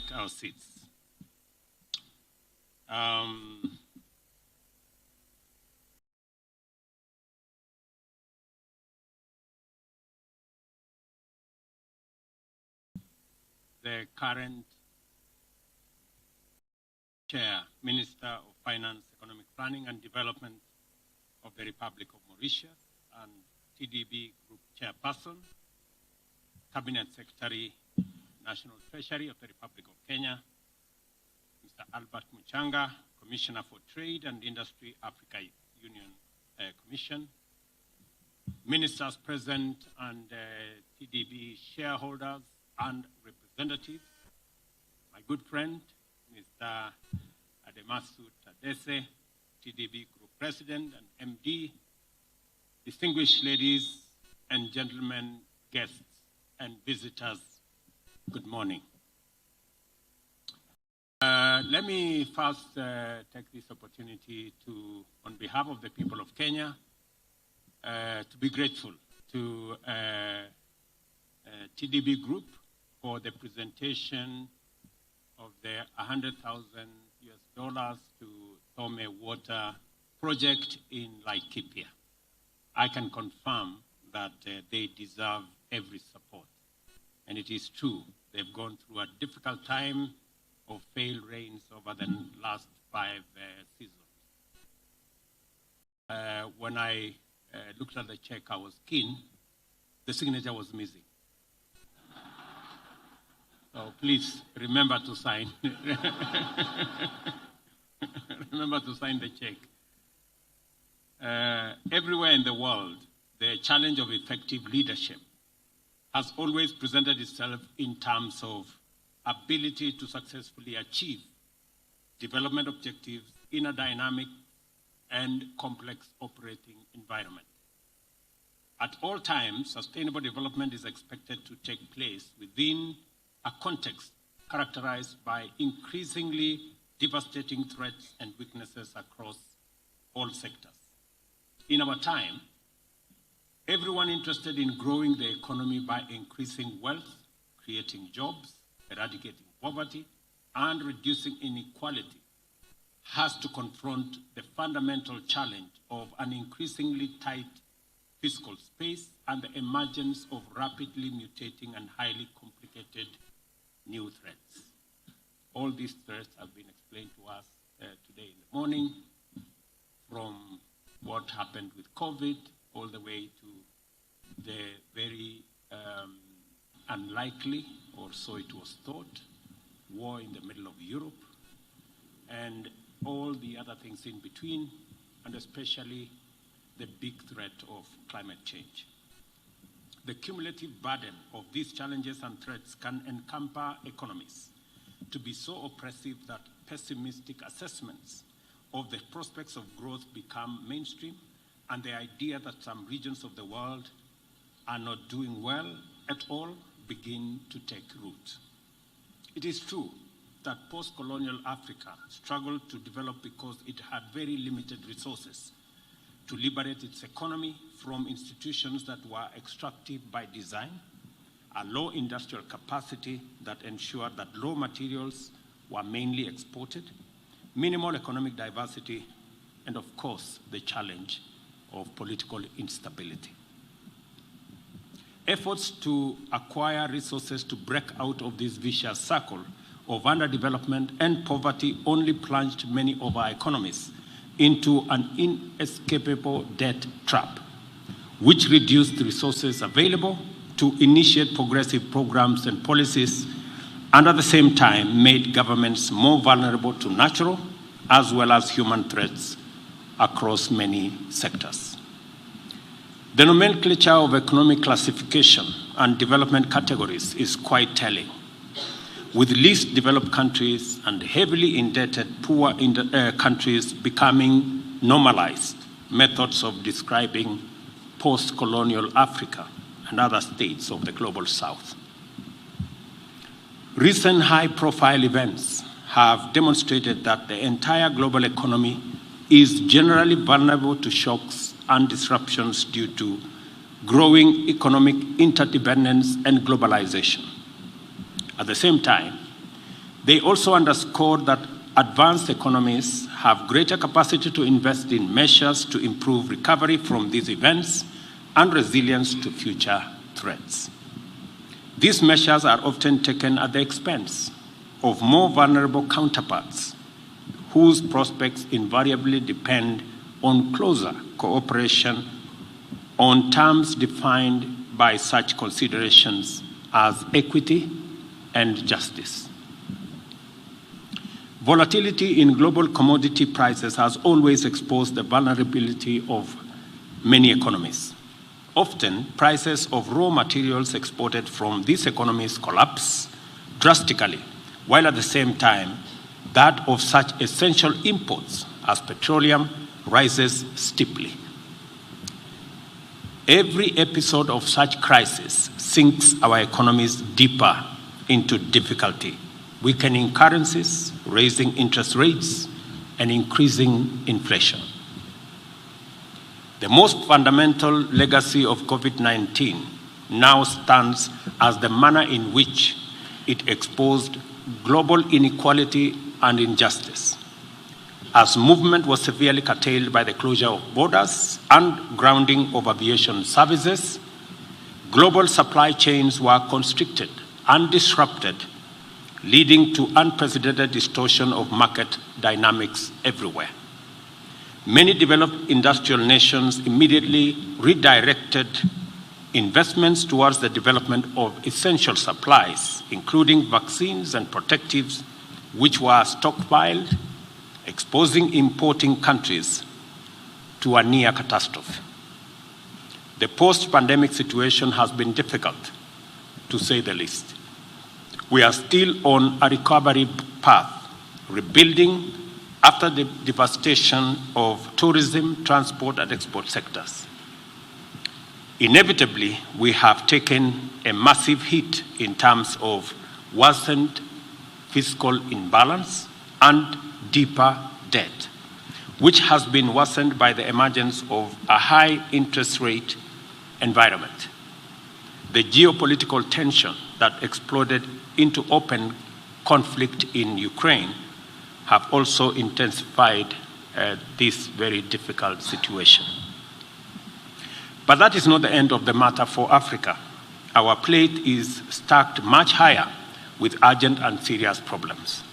take our seats. The current Chair, Minister of Finance, Economic Planning and Development of the Republic of Mauritius, and TDB Group Chairperson, Cabinet Secretary, National Treasury of the Republic of Kenya, Mr. Albert Muchanga, Commissioner for Trade and Industry, Africa Union Commission, Ministers present and TDB shareholders and representatives, my good friend, Mr. Ademasu Tadese, TDB Group President and MD, distinguished ladies and gentlemen, guests and visitors, good morning. Let me first take this opportunity to, on behalf of the people of Kenya, to be grateful to TDB Group for the presentation of the $100,000 to Thome Water project in Laikipia. I can confirm that they deserve every support. And it is true, they've gone through a difficult time of failed rains over the last 5 seasons. When I looked at the check, I was keen. The signature was missing. So please remember to sign. Remember to sign the check. Everywhere in the world, the challenge of effective leadership has always presented itself in terms of ability to successfully achieve development objectives in a dynamic and complex operating environment. At all times, sustainable development is expected to take place within a context characterized by increasingly devastating threats and weaknesses across all sectors. In our time, everyone interested in growing the economy by increasing wealth, creating jobs, eradicating poverty, and reducing inequality has to confront the fundamental challenge of an increasingly tight fiscal space and the emergence of rapidly mutating and highly complicated new threats. All these threats have been explained to us today in the morning, from what happened with COVID all the way to the very unlikely, or so it was thought, war in the middle of Europe, and all the other things in between, and especially the big threat of climate change. The cumulative burden of these challenges and threats can encumber economies to be so oppressive that pessimistic assessments of the prospects of growth become mainstream, and the idea that some regions of the world are not doing well at all begin to take root. It is true that post-colonial Africa struggled to develop because it had very limited resources to liberate its economy from institutions that were extractive by design, a low industrial capacity that ensured that raw materials were mainly exported, minimal economic diversity, and of course, the challenge of political instability. Efforts to acquire resources to break out of this vicious circle of underdevelopment and poverty only plunged many of our economies into an inescapable debt trap, which reduced the resources available to initiate progressive programs and policies, and at the same time made governments more vulnerable to natural as well as human threats across many sectors. The nomenclature of economic classification and development categories is quite telling, with least developed countries and heavily indebted poor countries becoming normalized methods of describing post-colonial Africa and other states of the global South. Recent high-profile events have demonstrated that the entire global economy is generally vulnerable to shocks and disruptions due to growing economic interdependence and globalization. At the same time, They also underscored that advanced economies have greater capacity to invest in measures to improve recovery from these events and resilience to future threats. These measures are often taken at the expense of more vulnerable counterparts, whose prospects invariably depend on closer cooperation on terms defined by such considerations as equity and justice. Volatility in global commodity prices has always exposed the vulnerability of many economies. Often, prices of raw materials exported from these economies collapse drastically, while at the same time, that of such essential imports as petroleum rises steeply. Every episode of such crisis sinks our economies deeper into difficulty, weakening currencies, raising interest rates, and increasing inflation. The most fundamental legacy of COVID-19 now stands as the manner in which it exposed global inequality and injustice. As movement was severely curtailed by the closure of borders and grounding of aviation services, global supply chains were constricted and disrupted, leading to unprecedented distortion of market dynamics everywhere. Many developed industrial nations immediately redirected investments towards the development of essential supplies, including vaccines and protectives, which were stockpiled, exposing importing countries to a near catastrophe. The post-pandemic situation has been difficult, to say the least. We are still on a recovery path, rebuilding after the devastation of tourism, transport, and export sectors. Inevitably, we have taken a massive hit in terms of worsened fiscal imbalance and deeper debt, which has been worsened by the emergence of a high interest rate environment. The geopolitical tension that exploded into open conflict in Ukraine have also intensified this very difficult situation. But that is not the end of the matter for Africa. Our plate is stacked much higher with urgent and serious problems.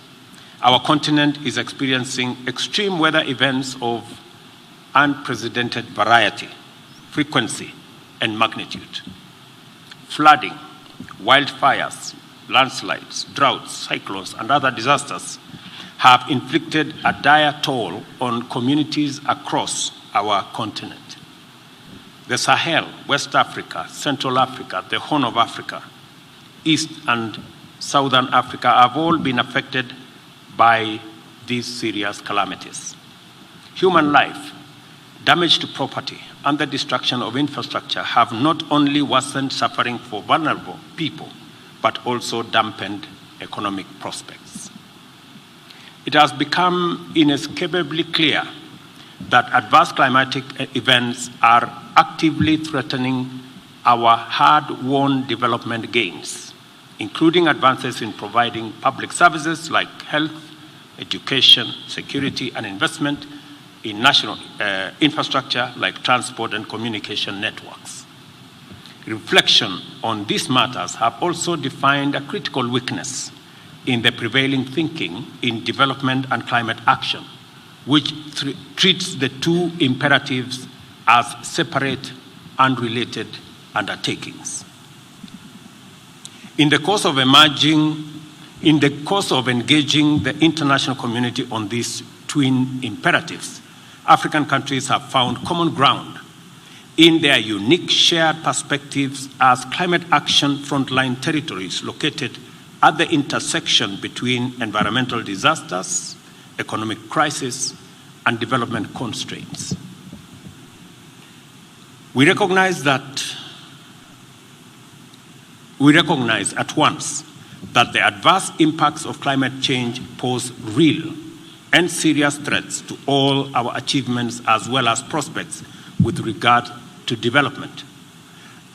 Our continent is experiencing extreme weather events of unprecedented variety, frequency, and magnitude. Flooding, wildfires, landslides, droughts, cyclones, and other disasters have inflicted a dire toll on communities across our continent. The Sahel, West Africa, Central Africa, the Horn of Africa, East and Southern Africa have all been affected by these serious calamities. Human life, damage to property, and the destruction of infrastructure have not only worsened suffering for vulnerable people, but also dampened economic prospects. It has become inescapably clear that adverse climatic events are actively threatening our hard-won development gains, including advances in providing public services like health, education, security, and investment in national infrastructure like transport and communication networks. Reflection on these matters have also defined a critical weakness in the prevailing thinking in development and climate action, which treats the two imperatives as separate, unrelated undertakings. In the course of engaging the international community on these twin imperatives, African countries have found common ground in their unique shared perspectives as climate action frontline territories located at the intersection between environmental disasters, economic crisis, and development constraints. We recognize at once that the adverse impacts of climate change pose real and serious threats to all our achievements as well as prospects with regard to development,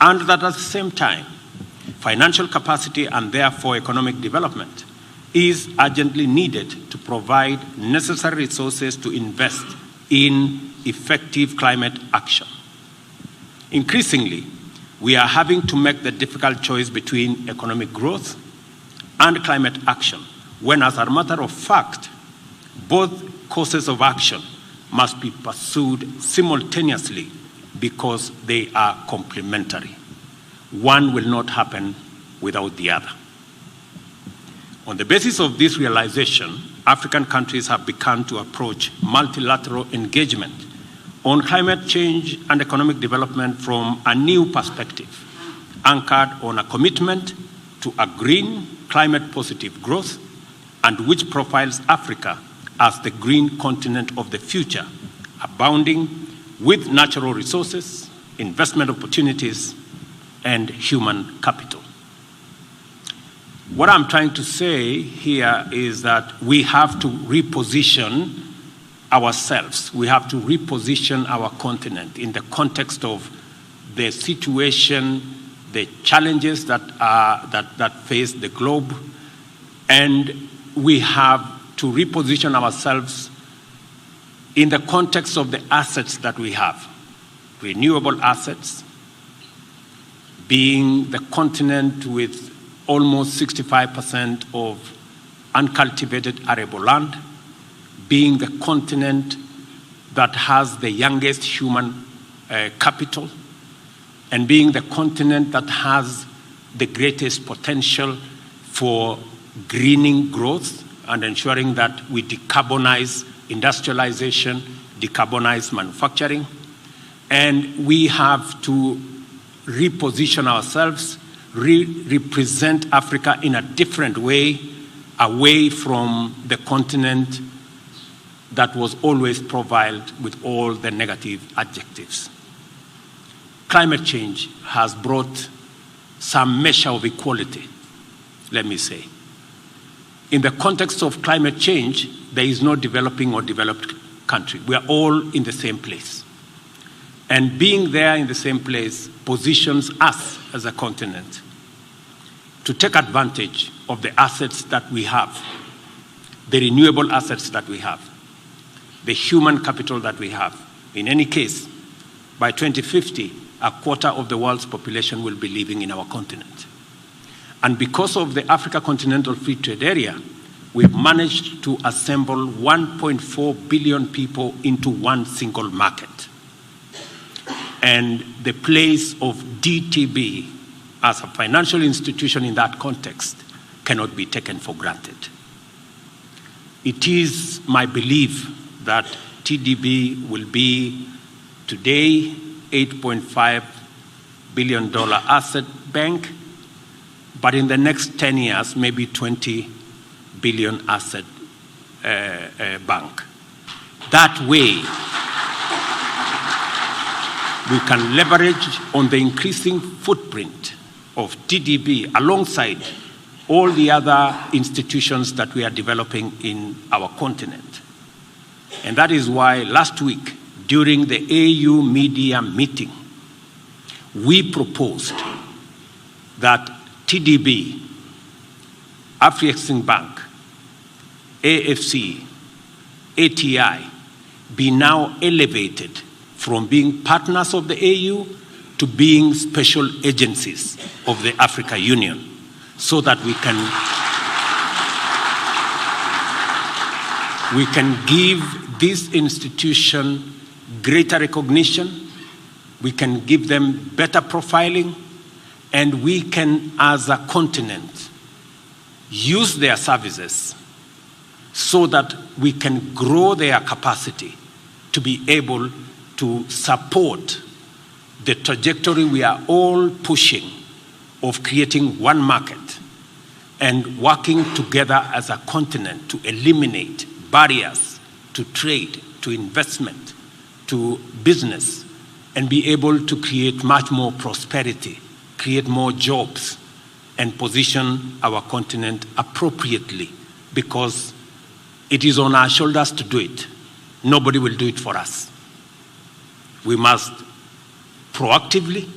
and that at the same time, financial capacity and therefore economic development is urgently needed to provide necessary resources to invest in effective climate action. Increasingly, we are having to make the difficult choice between economic growth and climate action, when, as a matter of fact, both courses of action must be pursued simultaneously because they are complementary. One will not happen without the other. On the basis of this realization, African countries have begun to approach multilateral engagement on climate change and economic development from a new perspective, anchored on a commitment to a green, climate-positive growth, and which profiles Africa as the green continent of the future, abounding with natural resources, investment opportunities, and human capital. What I'm trying to say here is that we have to reposition ourselves. We have to reposition our continent in the context of the situation, the challenges that face the globe, and we have to reposition ourselves in the context of the assets that we have. Renewable assets, being the continent with almost 65% of uncultivated arable land, being the continent that has the youngest human capital, and being the continent that has the greatest potential for greening growth and ensuring that we decarbonize industrialization, decarbonize manufacturing. And we have to reposition ourselves, represent Africa in a different way, away from the continent that was always profiled with all the negative adjectives. Climate change has brought some measure of equality, let me say. In the context of climate change, there is no developing or developed country. We are all in the same place. And being there in the same place positions us as a continent to take advantage of the assets that we have, the renewable assets that we have, the human capital that we have. In any case, by 2050, a quarter of the world's population will be living in our continent. And because of the Africa Continental Free Trade Area, we've managed to assemble 1.4 billion people into one single market. And the place of DTB as a financial institution in that context cannot be taken for granted. It is my belief that TDB will be today $8.5 billion asset bank, but in the next 10 years, maybe 20 billion asset bank. That way, we can leverage on the increasing footprint of TDB alongside all the other institutions that we are developing in our continent. And that is why last week, during the AU media meeting, we proposed that TDB, Afreximbank, AFC, ATI be now elevated from being partners of the AU to being special agencies of the Africa Union, so that we can give this institution greater recognition, we can give them better profiling, and we can, as a continent, use their services so that we can grow their capacity to be able to support the trajectory we are all pushing of creating one market and working together as a continent to eliminate barriers to trade, to investment, to business, and be able to create much more prosperity, create more jobs, and position our continent appropriately, because it is on our shoulders to do it. Nobody will do it for us. We must proactively,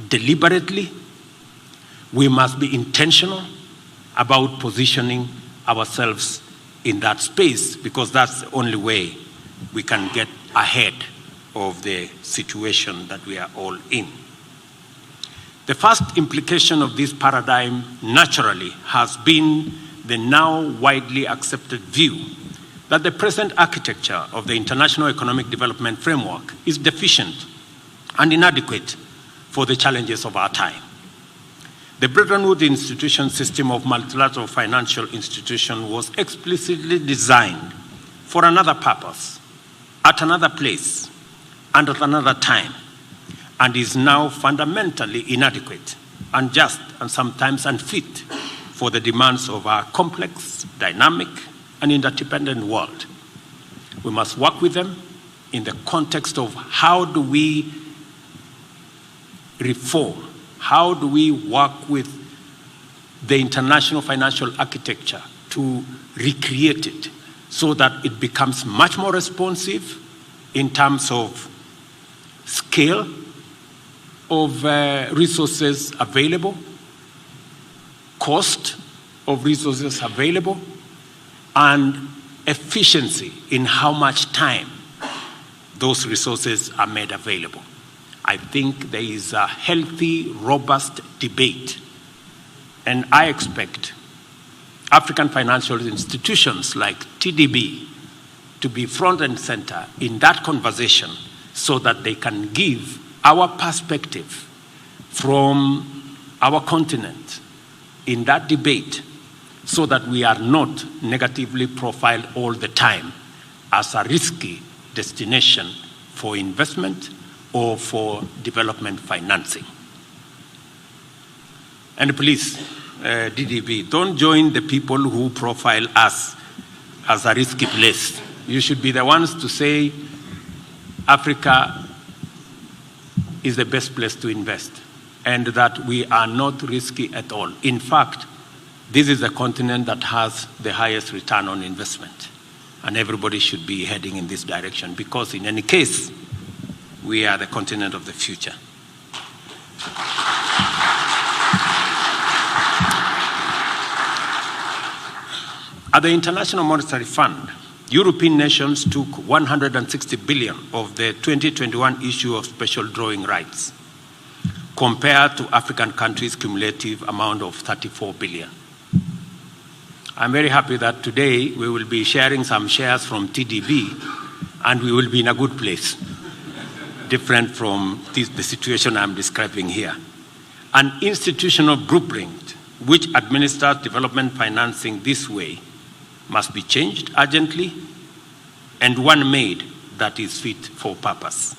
deliberately, we must be intentional, about positioning ourselves in that space, because that's the only way we can get ahead of the situation that we are all in. The first implication of this paradigm, naturally, has been the now widely accepted view that the present architecture of the international economic development framework is deficient and inadequate for the challenges of our time. The Bretton Woods institution system of multilateral financial institutions was explicitly designed for another purpose, at another place, and at another time, and is now fundamentally inadequate, unjust, and sometimes unfit for the demands of our complex, dynamic, and interdependent world. We must work with them in the context of how do we reform, how do we work with the international financial architecture to recreate it so that it becomes much more responsive in terms of scale of resources available, cost of resources available, and efficiency in how much time those resources are made available. I think there is a healthy, robust debate, and I expect African financial institutions like TDB to be front and center in that conversation so that they can give our perspective from our continent in that debate so that we are not negatively profiled all the time as a risky destination for investment or for development financing. And please, DDB, don't join the people who profile us as a risky place. You should be the ones to say Africa is the best place to invest and that we are not risky at all. In fact, this is a continent that has the highest return on investment, and everybody should be heading in this direction because in any case, we are the continent of the future. At the International Monetary Fund, European nations took 160 billion of the 2021 issue of special drawing rights, compared to African countries' cumulative amount of 34 billion. I'm very happy that today we will be sharing some shares from TDB and we will be in a good place, different from the situation I'm describing here. An institutional blueprint which administers development financing this way must be changed urgently, and one made that is fit for purpose.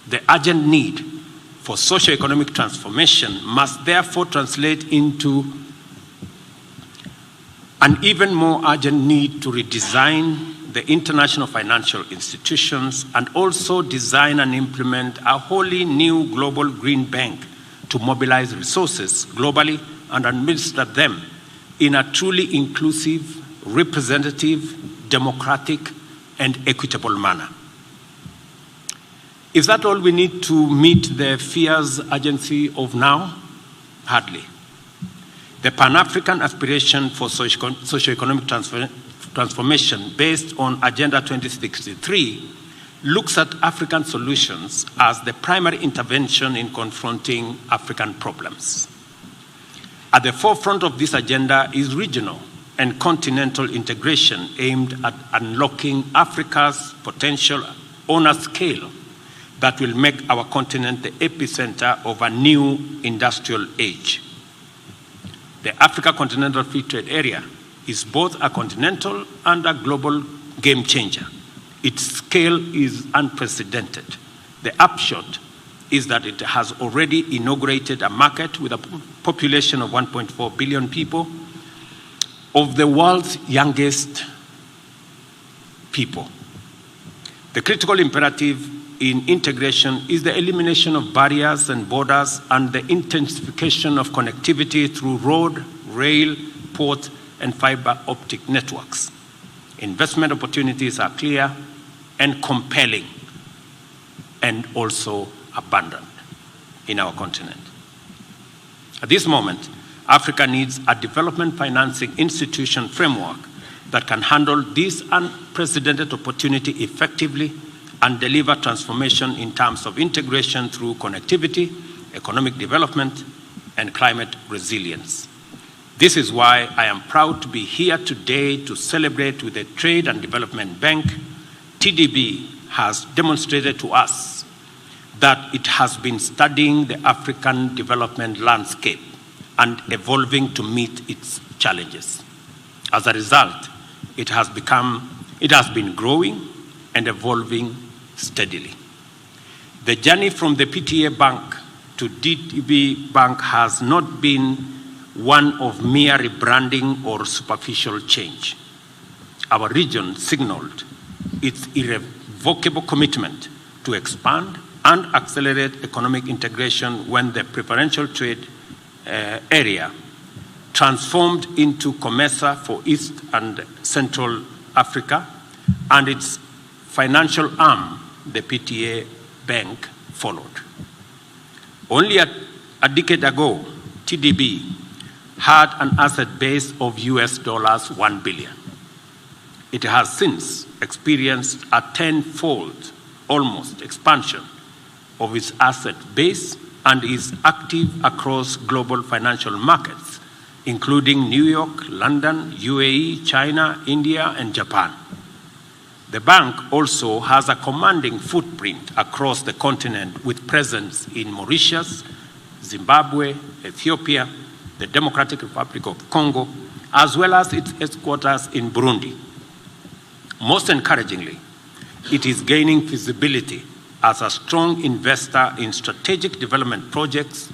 The urgent need for socio-economic transformation must therefore translate into an even more urgent need to redesign the international financial institutions and also design and implement a wholly new global green bank to mobilize resources globally and administer them in a truly inclusive, representative, democratic, and equitable manner. Is that all we need to meet the fierce urgency of now? Hardly. The Pan-African aspiration for socio-economic transformation based on Agenda 2063 looks at African solutions as the primary intervention in confronting African problems. At the forefront of this agenda is regional and continental integration aimed at unlocking Africa's potential on a scale that will make our continent the epicenter of a new industrial age. The Africa Continental Free Trade Area is both a continental and a global game changer. Its scale is unprecedented. The upshot is that it has already inaugurated a market with a population of 1.4 billion people, of the world's youngest people. The critical imperative in integration is the elimination of barriers and borders and the intensification of connectivity through road, rail, port, and fiber optic networks. Investment opportunities are clear and compelling and also abundant in our continent. At this moment, Africa needs a development financing institution framework that can handle this unprecedented opportunity effectively and deliver transformation in terms of integration through connectivity, economic development, and climate resilience. This is why I am proud to be here today to celebrate with the Trade and Development Bank. TDB has demonstrated to us that it has been studying the African development landscape and evolving to meet its challenges. As a result, it has been growing and evolving steadily. The journey from the PTA Bank to TDB Bank has not been one of mere rebranding or superficial change. Our region signaled its irrevocable commitment to expand and accelerate economic integration when the preferential trade area transformed into COMESA for East and Central Africa, and its financial arm, the PTA Bank, followed. Only a decade ago, TDB had an asset base of $1 billion. It has since experienced a tenfold, almost, expansion of its asset base and is active across global financial markets, including New York, London, UAE, China, India, and Japan. The bank also has a commanding footprint across the continent with presence in Mauritius, Zimbabwe, Ethiopia, the Democratic Republic of Congo, as well as its headquarters in Burundi. Most encouragingly, it is gaining visibility as a strong investor in strategic development projects.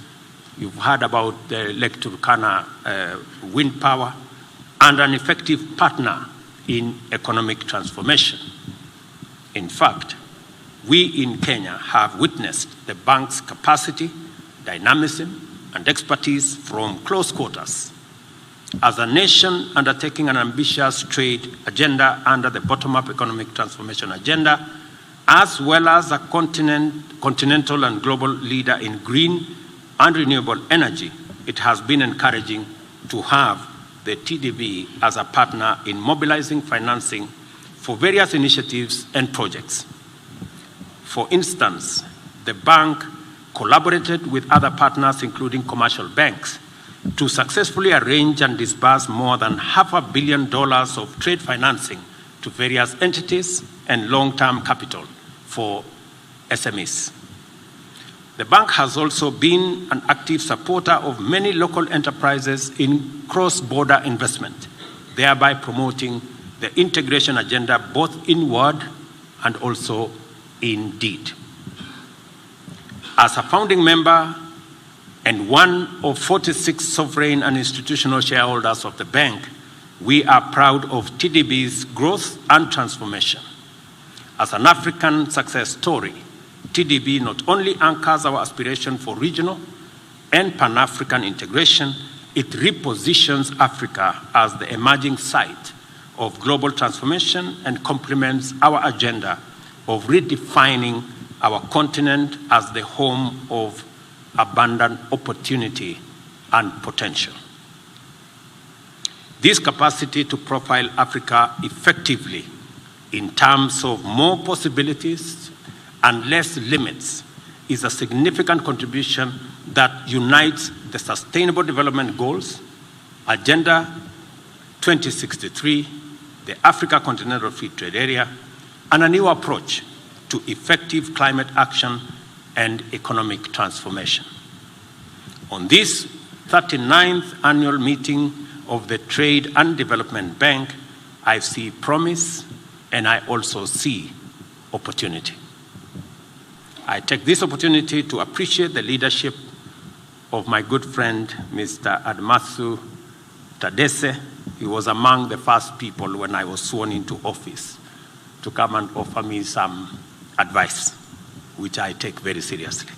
You've heard about the Lake Turkana wind power, and an effective partner in economic transformation. In fact, we in Kenya have witnessed the bank's capacity, dynamism, and expertise from close quarters. As a nation undertaking an ambitious trade agenda under the bottom-up economic transformation agenda, as well as a continental and global leader in green and renewable energy, it has been encouraging to have the TDB as a partner in mobilizing financing for various initiatives and projects. For instance, the bank collaborated with other partners, including commercial banks, to successfully arrange and disburse more than $500 million of trade financing to various entities and long-term capital for SMEs. The bank has also been an active supporter of many local enterprises in cross-border investment, thereby promoting the integration agenda both in word and also in deed. As a founding member and one of 46 sovereign and institutional shareholders of the bank, we are proud of TDB's growth and transformation. As an African success story, TDB not only anchors our aspiration for regional and Pan-African integration, it repositions Africa as the emerging site of global transformation and complements our agenda of redefining our continent as the home of abundant opportunity and potential. This capacity to profile Africa effectively in terms of more possibilities and less limits is a significant contribution that unites the Sustainable Development Goals, Agenda 2063, the Africa Continental Free Trade Area, and a new approach to effective climate action and economic transformation. On this 39th annual meeting of the Trade and Development Bank, I see promise and I also see opportunity. I take this opportunity to appreciate the leadership of my good friend, Mr. Admatsu Tadesse. He was among the first people when I was sworn into office to come and offer me some advice, which I take very seriously.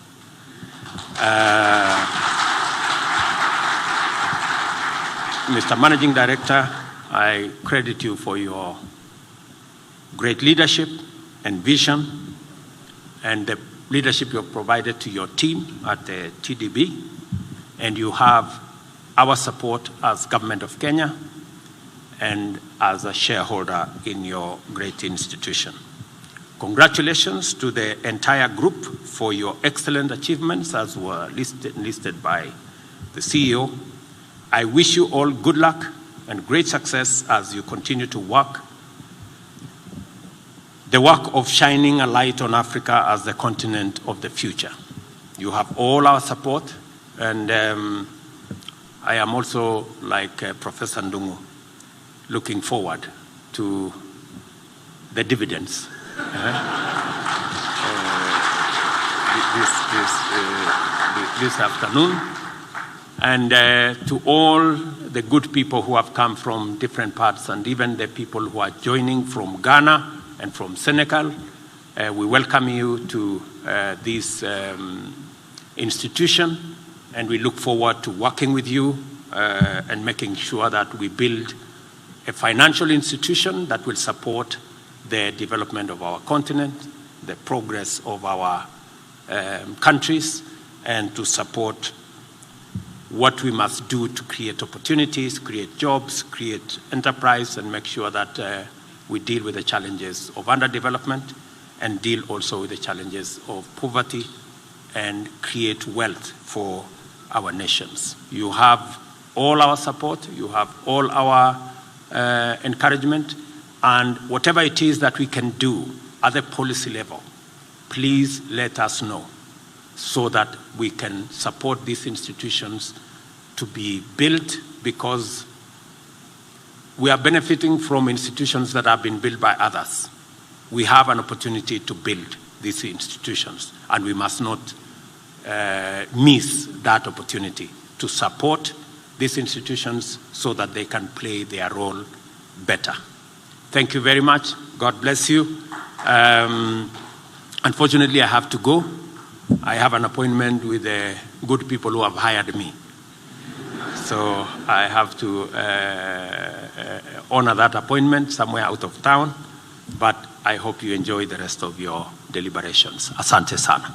Mr. Managing Director, I credit you for your great leadership and vision and the leadership you have provided to your team at the TDB, and you have our support as Government of Kenya and as a shareholder in your great institution. Congratulations to the entire group for your excellent achievements as were listed by the CEO. I wish you all good luck and great success as you continue to work the work of shining a light on Africa as the continent of the future. You have all our support, and I am also, like Professor Ndungu, looking forward to the dividends this afternoon. And to all the good people who have come from different parts, and even the people who are joining from Ghana and from Senegal, we welcome you to this institution, and we look forward to working with you and making sure that we build a financial institution that will support the development of our continent, the progress of our countries, and to support what we must do to create opportunities, create jobs, create enterprise, and make sure that we deal with the challenges of underdevelopment and deal also with the challenges of poverty and create wealth for our nations. You have all our support, you have all our encouragement, and whatever it is that we can do at the policy level, please let us know so that we can support these institutions to be built, because we are benefiting from institutions that have been built by others. We have an opportunity to build these institutions, and we must not miss that opportunity to support these institutions so that they can play their role better. Thank you very much. God bless you. Unfortunately, I have to go. I have an appointment with the good people who have hired me. So I have to honor that appointment somewhere out of town, but I hope you enjoy the rest of your deliberations. Asante sana.